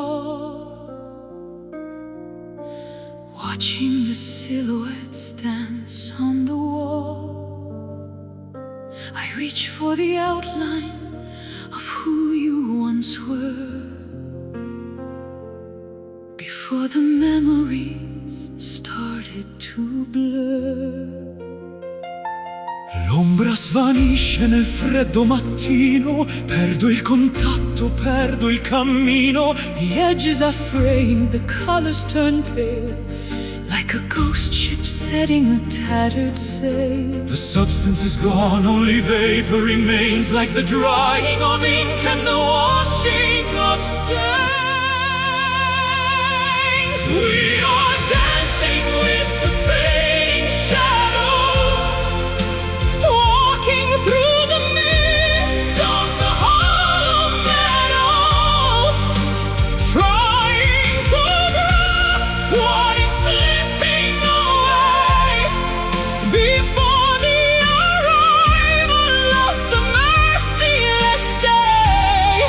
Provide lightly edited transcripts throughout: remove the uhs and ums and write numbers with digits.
door, watching the silhouettes dance on the wall. I reach for the outline of who you once were, before the memories started to blur. L'ombra svanisce nel freddo mattino, perdo il contatto, perdo il cammino. The edges are fraying, the colors turn pale, like a ghost ship setting a tattered sail. The substance is gone, only vapor remains, like the drying of ink and the washing of stains. We are dancing with the fading shadows, walking through the mist of the hollow meadows, trying to grasp what is slipping away before the arrival of the merciless day.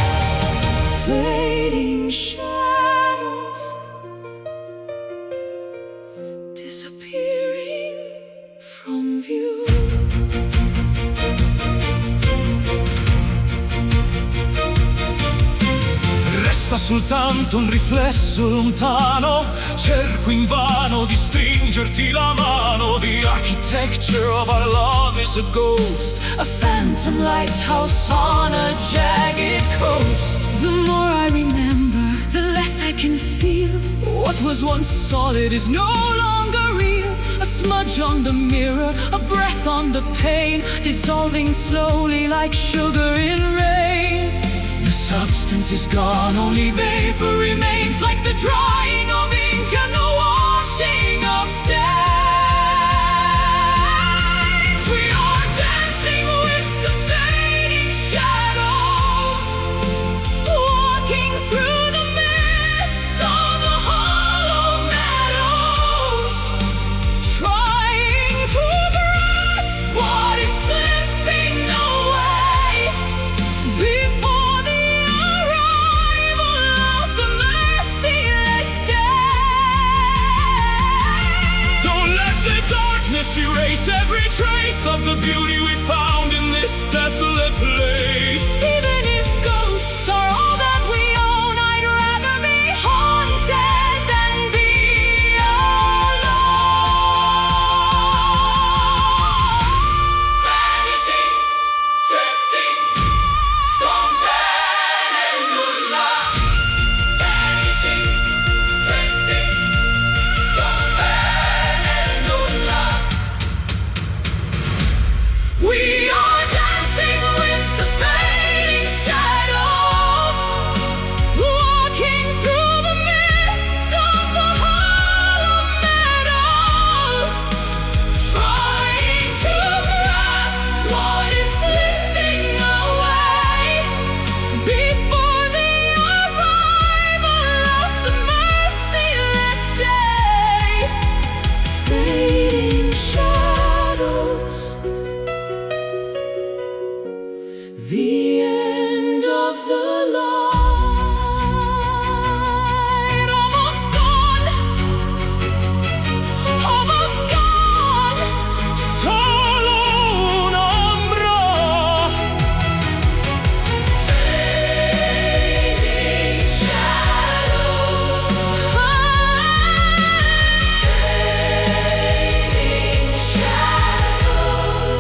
Fading shadows, disappearing from view. Resta soltanto un riflesso lontano, cerco invano di stringerti la mano. The architecture of our love is a ghost, A phantom lighthouse on a jagged coast. The more I remember, the less I can feel. What was once solid is no longer real. A smudge on the mirror, a breath on the pane, dissolving slowly like sugar in rain. The substance is gone, only vapor remains, like the drying of ink and the washing of stains. We are dancing with the fading shadows, Walking through the mist of the hollow meadows, trying to grasp what is slipping away before the arrival of the merciless day. Don't let the darkness erase every trace of the beauty we found in this desolate place. Even if ghosts are all that we own, I'd rather be haunted than be alone. Vanishing, drifting, storm-pen and moonlight. Vanishing, drifting, storm-pen and moonlight. We are dancing with the fading shadows, Walking through the mist of the hollow meadows, trying to grasp what is slipping away before the arrival of the merciless day. Fading shadows, the end of the line. Almost gone, almost gone. solo un'ombra. Fading shadows, fading shadows.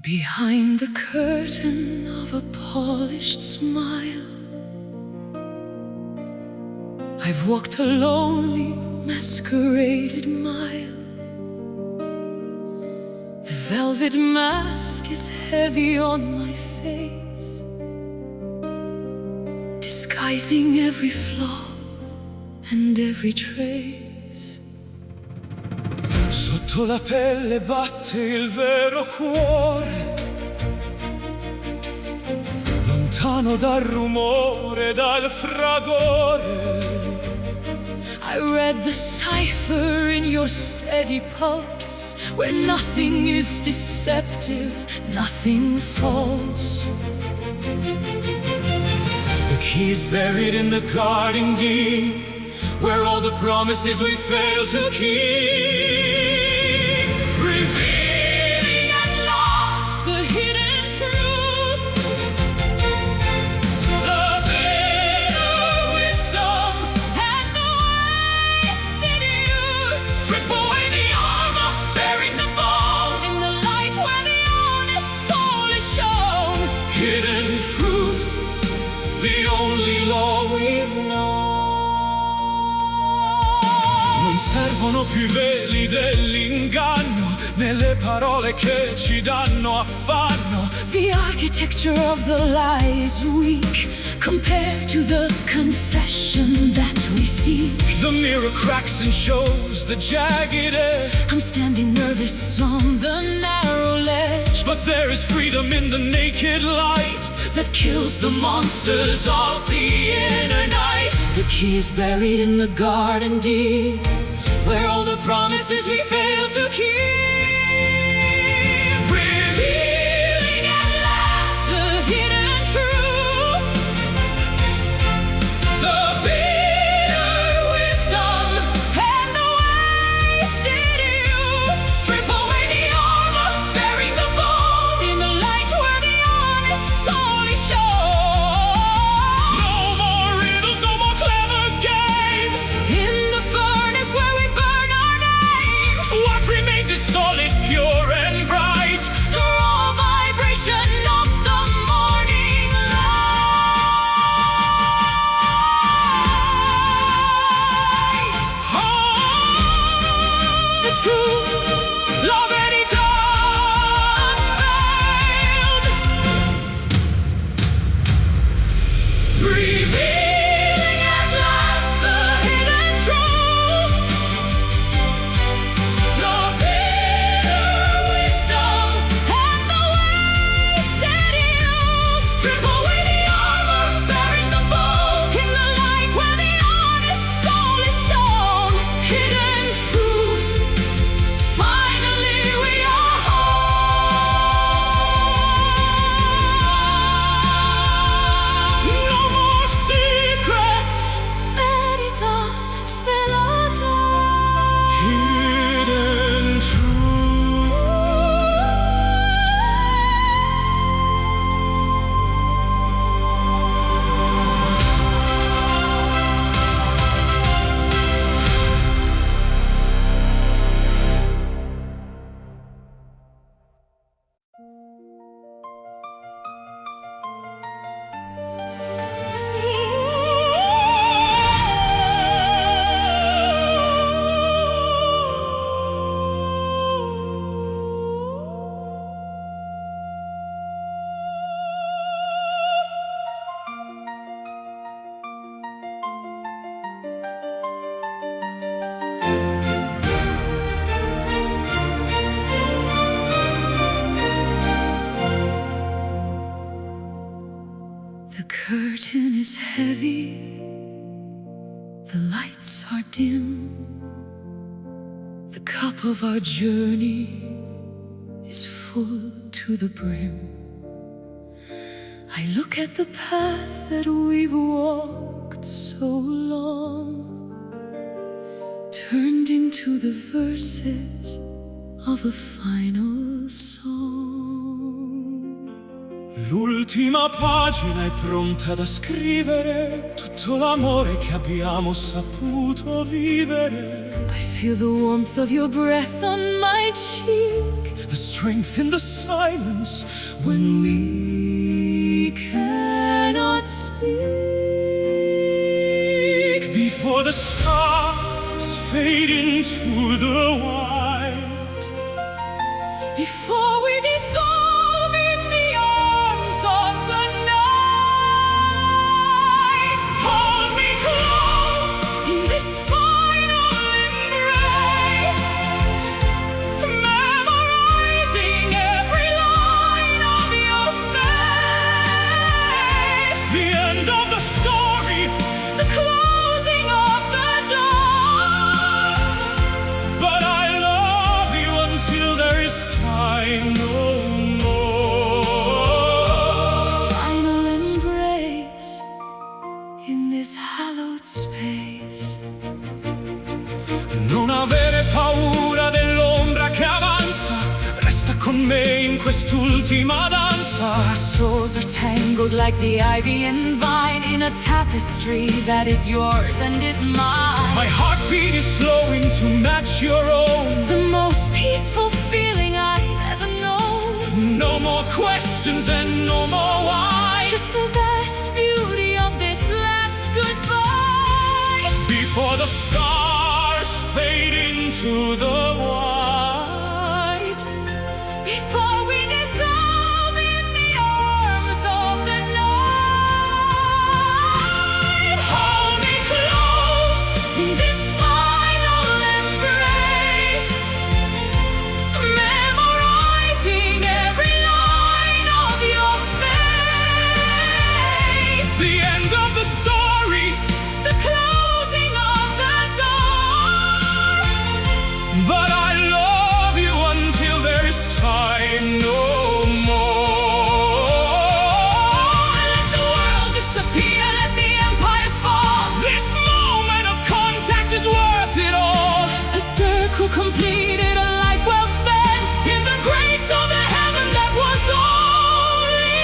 Behind the curtain of of a polished smile. I've walked a lonely, masqueraded mile. The velvet mask is heavy on my face, disguising every flaw and every trace. Sotto la pelle batte il vero cuore, lontano dal rumore, dal fragore. I read the cipher in your steady pulse, where nothing is deceptive, nothing false. The key's buried in the garden deep, where all the promises we failed to keep, revealing at last the hidden truth, the bitter wisdom and the wasted youth. Strip away the armor, bearing the bone, in the light where the honest soul is shown. Hidden truth, the only law we've known. Non servono più i veli dell'inganno, né le parole che ci danno affanno. The architecture of the lie is weak compared to the confession that we seek. The mirror cracks and shows the jagged edge. I'm standing nervous on the narrow ledge, but there is freedom in the naked light that kills the monsters of the inner night. The key is buried in the garden deep, where all the promises we failed to keep, revealing at last the hidden truth, the bitter wisdom and the wasted youth. Strip away the armor, bearing the bone, in the light where the honest soul is shown. No more riddles, no more clever games, In the furnace where we burn our names, what remains is solid, pure and bright. the raw vibration of the morning light. The truth, la verità Unveiled, revealing at last the hidden truth, the bitter wisdom and the wasted youth. Strip away the armor, bearing the bone, in the light where the honest soul is shown. Hidden truth, finally we are home. No more secrets, verità svelata. hidden truth. The curtain is heavy, the lights are dim, the cup of our journey is full to the brim. I look at the path that we've walked so long, turned into the verses of a final song. L'ultima pagina è pronta da scrivere tutto l'amore che abbiamo saputo vivere. I feel the warmth of your breath on my cheek, The strength in the silence when we we cannot speak. Before the stars fade into the white, before we dissolve in the arms of the night, hold me close in this final embrace, memorizing every line of your face. the end of the story, The closing of the door. but I love you until there is time no more. Final embrace in this hallowed space. Non avere paura dell'ombra che avanza, resta con me in quest'ultima danza. Our souls are tangled like the ivy and vine in a tapestry that is yours and is mine. My heartbeat is slowing to match your own. The most peaceful feeling I've ever known. No more questions and no more why. Just the vast beauty of this last goodbye. Before the stars fade into the white, Before we dissolve in the arms of the night, hold me close in this final embrace, memorizing every line of your face. the end of the story, The closing of the door. but I love you until there is time no more. Let the world disappear, let the empires fall. This moment of contact is worth it all. A circle completed, a life well spent In the grace of the heaven that was only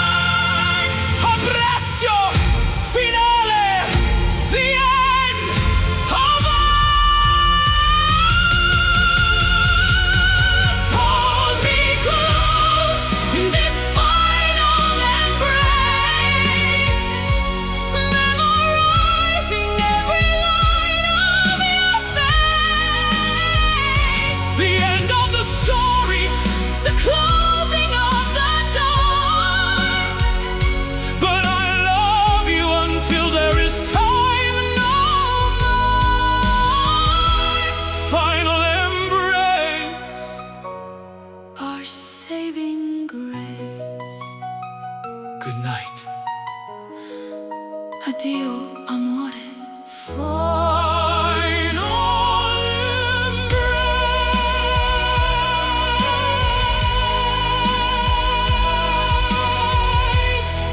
lent. abbraccio finale, the end of us. Hold me close in this final embrace, memorizing every line of your face. The end of the story, The closing of the door. but I love you until there is time no more. Final embrace. Our saving grace. Good night. Addio, amore. Final embrace.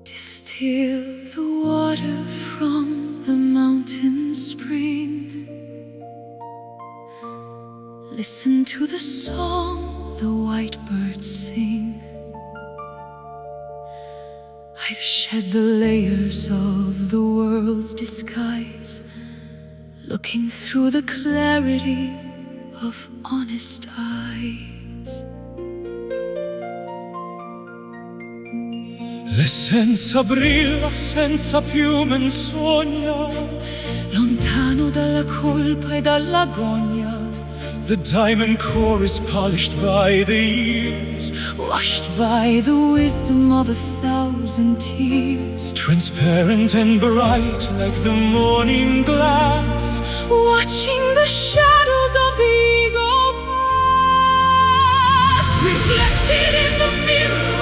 Distill the water from the mountain spring. Listen to the song the white birds sing. I've shed the layers of the world's disguise, looking through the clarity of honest eyes. L'essenza brilla senza più menzogna. Lontano dalla colpa e dalla gogna, The diamond core is polished by the years, washed by the wisdom of 1,000 tears. transparent and bright like the morning glass. Watching the shadows of the ego pass, reflected in the mirror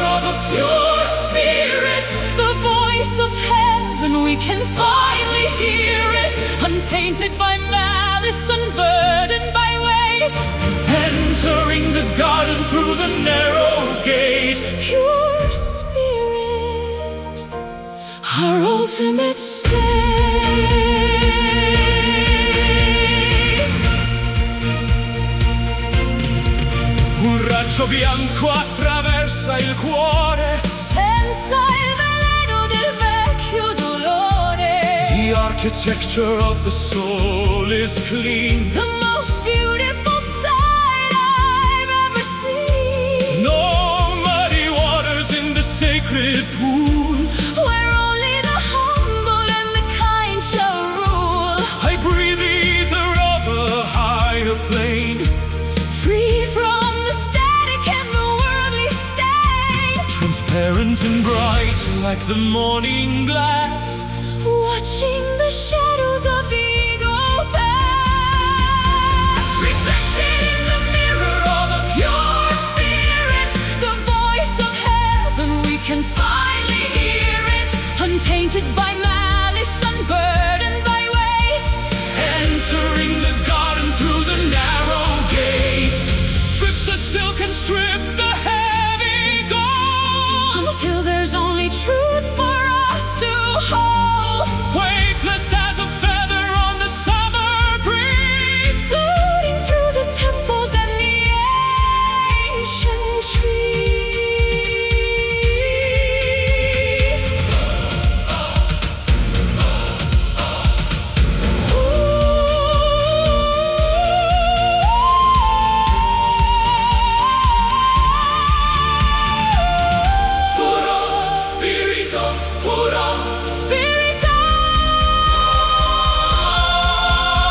we can finally hear it, untainted by malice, unburdened by weight. Entering the garden through the narrow gate. Pure spirit, our ultimate state. Un raggio bianco attraversa il cuore, senza il veleno del vecchio dolore. The architecture of the soul is clean, The most beautiful sight I've ever seen. no muddy waters in the sacred pool, Where only the humble and the kind shall rule. I breathe the ether of a higher plane, Free from the static and the worldly stain. transparent and bright like the morning glass, Watching the shadows of the ego pass. Reflected in the mirror of a pure spirit, the voice of heaven, we can finally hear it, untainted by malice, unburdened by weight. entering the garden through the narrow gate. Strip the silk and strip the heavy gold, Until there's only truth for us to hold. weightless as a feather on the summer breeze, Floating through the temples and the ancient trees. puro spirito, puro Spirit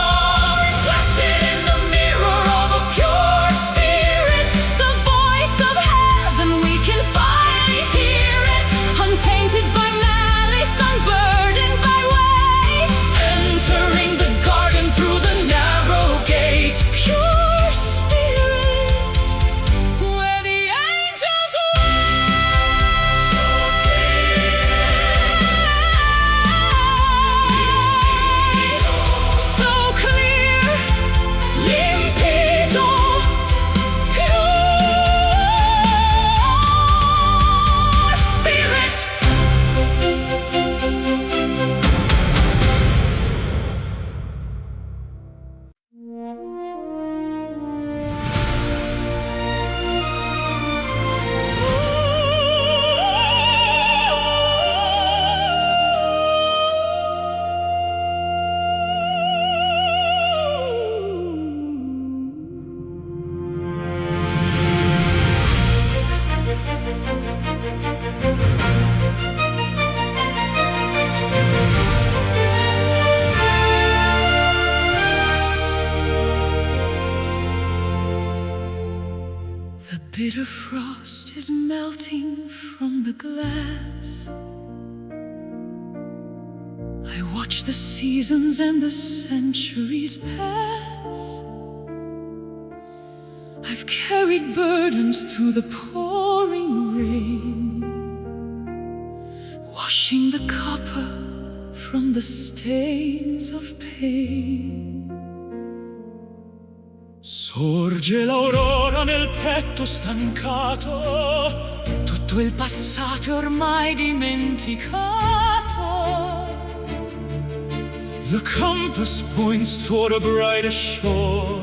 reflected in the mirror of a pure spirit, the voice of heaven, we can finally hear it, untainted by malice, unburdened by weight. entering the garden through the narrow gate. Pure spirit, where the angels so clear, limpido, pure spirit. The bitter frost is melting from the glass. I watch the seasons and the centuries pass. I've carried burdens through the pouring rain, washing the copper from the stains of pain. Sorge l'aurora nel petto stancato, Tutto il passato è ormai dimenticato. the compass points toward a brighter shore,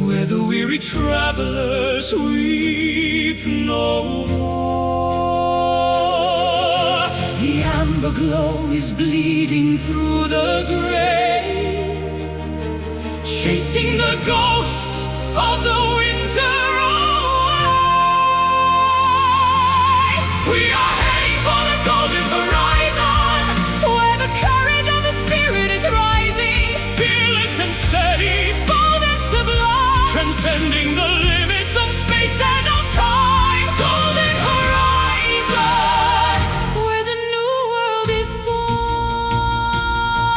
where the weary travelers weep no more. The amber glow is bleeding through the gray, Chasing the ghosts of the winter away. We are heading for the golden horizon, where the courage of the spirit is rising, fearless and steady, bold and sublime, transcending the limits of space and of time. golden horizon, where the new world is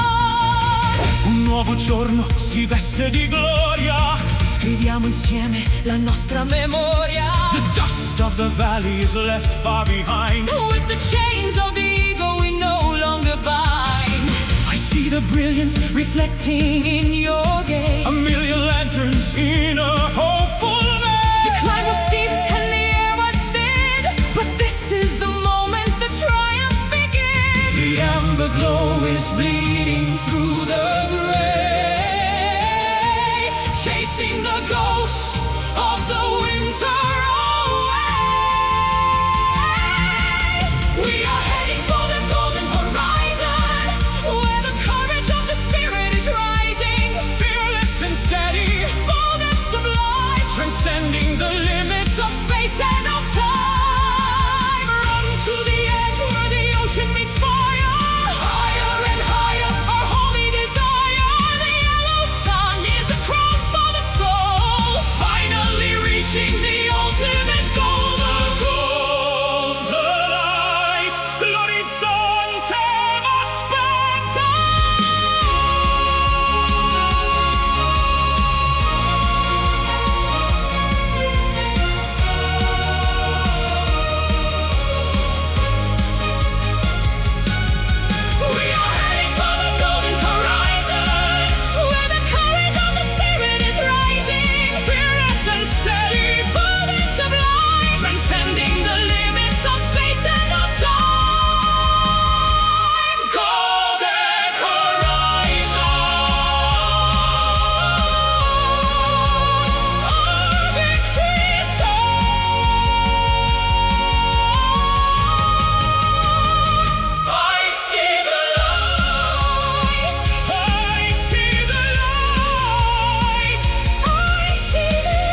born. Un nuovo giorno si veste di gloria, Scriviamo insieme la nostra memoria. the dust of the valley is left far behind. With the chains of the ego we no divine. I see the brilliance reflecting in your gaze. A million lanterns in a hopeful maze. The climb was steep and the air was thin, but this is the moment the triumphs begin. The amber glow is bleeding through the gray, chasing the ghosts of the winter away. We are heading for the golden horizon, where the courage of the spirit is rising. fearless and steady, Bold and sublime, transcending the limits of space and of time. run to the edge where the ocean meets fire. Higher and higher, our holy desire. The yellow sun is a crown for the soul, Finally reaching the ultimate goal. The goal, the light, l'orizzonte aspetta. We are heading for the golden horizon, where the courage of the spirit is rising. Fearless and steady, Bold and sublime, transcending the limits of space and of time. golden horizon. Our victory I see the light. I see the light. I see the light.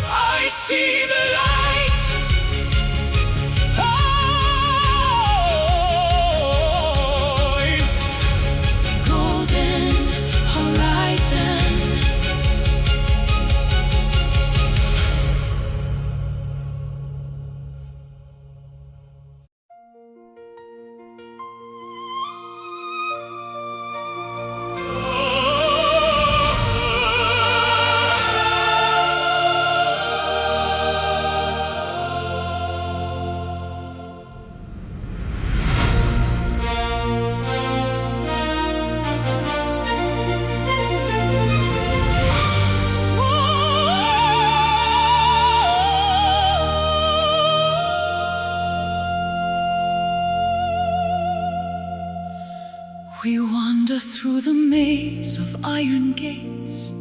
I see the light. Golden horizon. We wander through the maze of iron gates,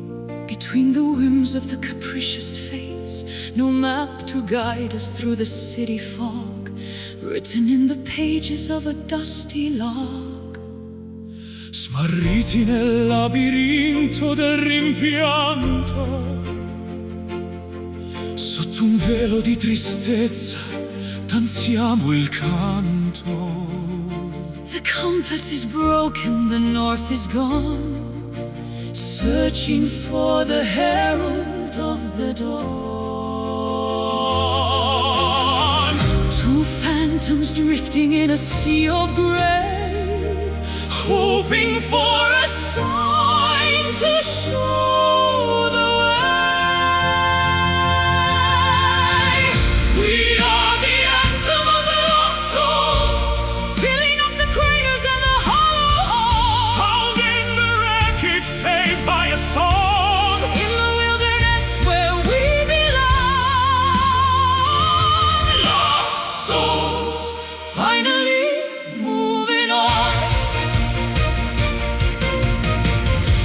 between the whims of the capricious fates. No map to guide us through the city fog, written in the pages of a dusty log. Smarriti nel labirinto del rimpianto, sotto un velo di tristezza danziamo il canto. The compass is broken, the north is gone, searching for the herald of the dawn. Two phantoms drifting in a sea of gray, Hoping for a sign to show the way. we are the anthem of the lost souls, Filling up the craters and the hollow halls. found in the wreckage, saved by a song. In the wilderness where we belong. Lost souls, Finally moving on.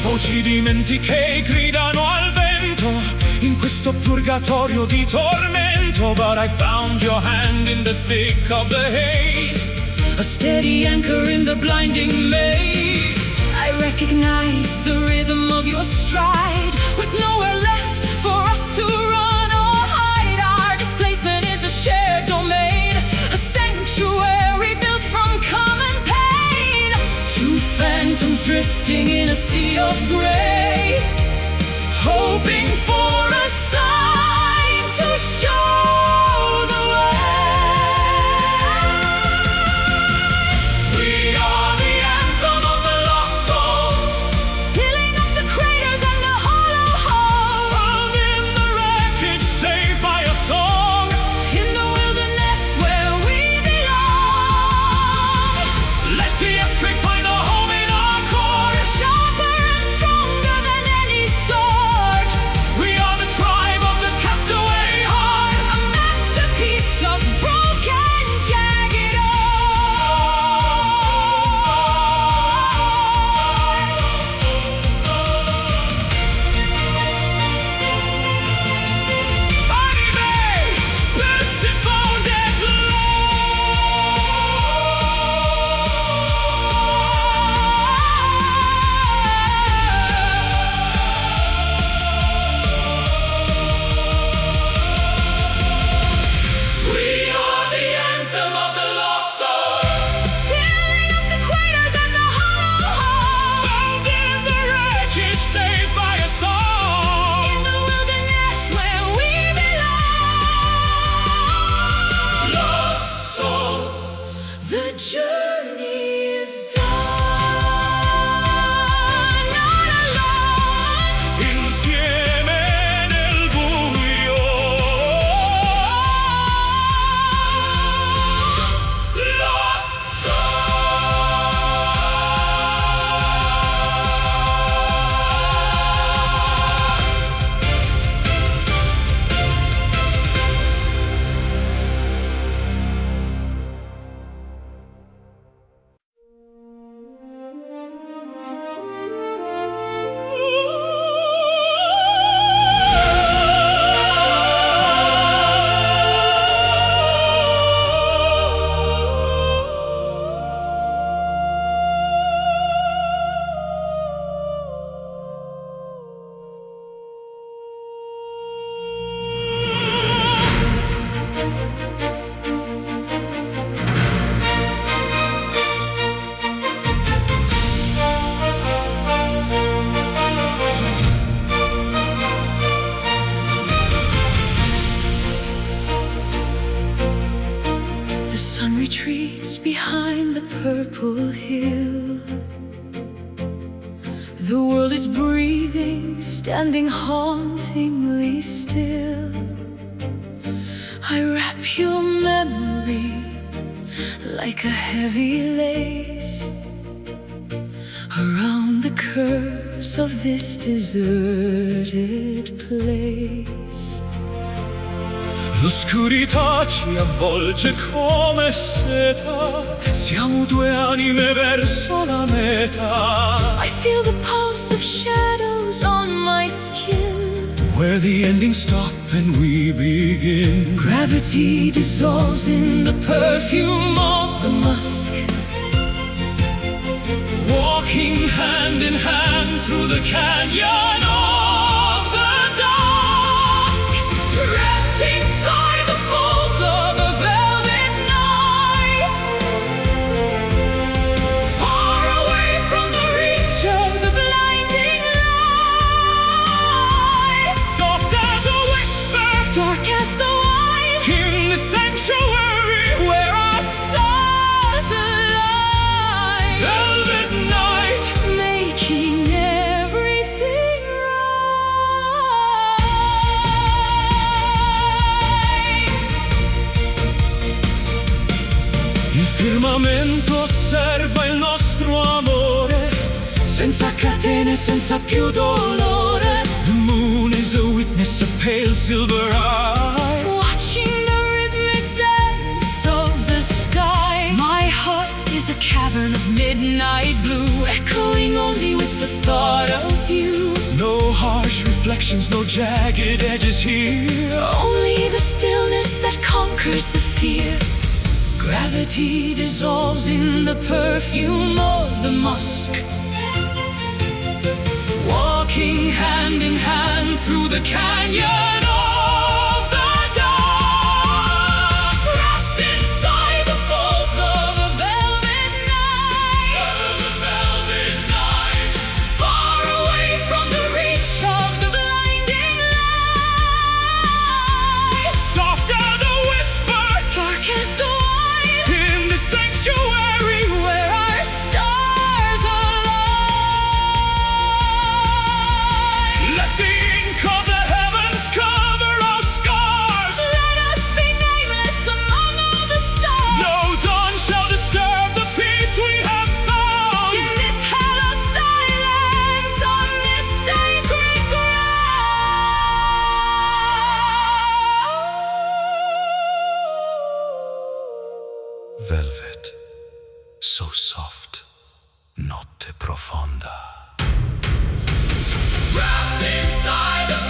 voci dimentiche gridano al vento in questo purgatorio di tormento. But I found your hand in the thick of the haze, A steady anchor in the blinding maze. I recognize the rhythm of your stride, with nowhere left for us to run or hide. Our displacement is a shared domain, a sanctuary built from common pain. Two phantoms drifting in a sea of gray, hoping for a sign to show the way. we are the anthem of the lost souls, Filling up the craters and the hollow halls. found in the wreckage, saved by a song. In the wilderness Maple Hill. The world is breathing, standing hauntingly still. I wrap your memory like a heavy lace around the curves of this deserted place. L'oscurità ci avvolge come seta, siamo due anime verso la meta. I feel the pulse of shadows on my skin, where the endings stop and we begin. Gravity dissolves in the perfume of the musk, walking hand in hand through the canyon of the dusk, wrapped inside the folds of a velvet night, far away from the reach of the blinding light. Soft as a whisper, dark as the wine, in the sanctuary where our stars align. Velvet night, making everything right. Il firmamento osserva il nostro amore, senza catene, senza più dolore. The moon is a witness, a pale silver eye, Watching the rhythmic dance of the sky. My heart is a cavern of midnight blue, echoing only with the thought of you. no harsh reflections, no jagged edges here. Only the stillness that conquers the fear. Gravity dissolves in the perfume of the musk, Walking hand in hand through the canyon of the dusk, wrapped inside the folds of a velvet night, far away from the reach of the blinding light. Soft as a whisper, dark as the wine, in the sanctuary where our stars align. Let the ink of the heavens cover our scars. let us be nameless among all the stars. No dawn shall disturb the peace we have found. In this hallowed silence, on this sacred ground. Velvet, so soft, notte profonda. Wrapped inside the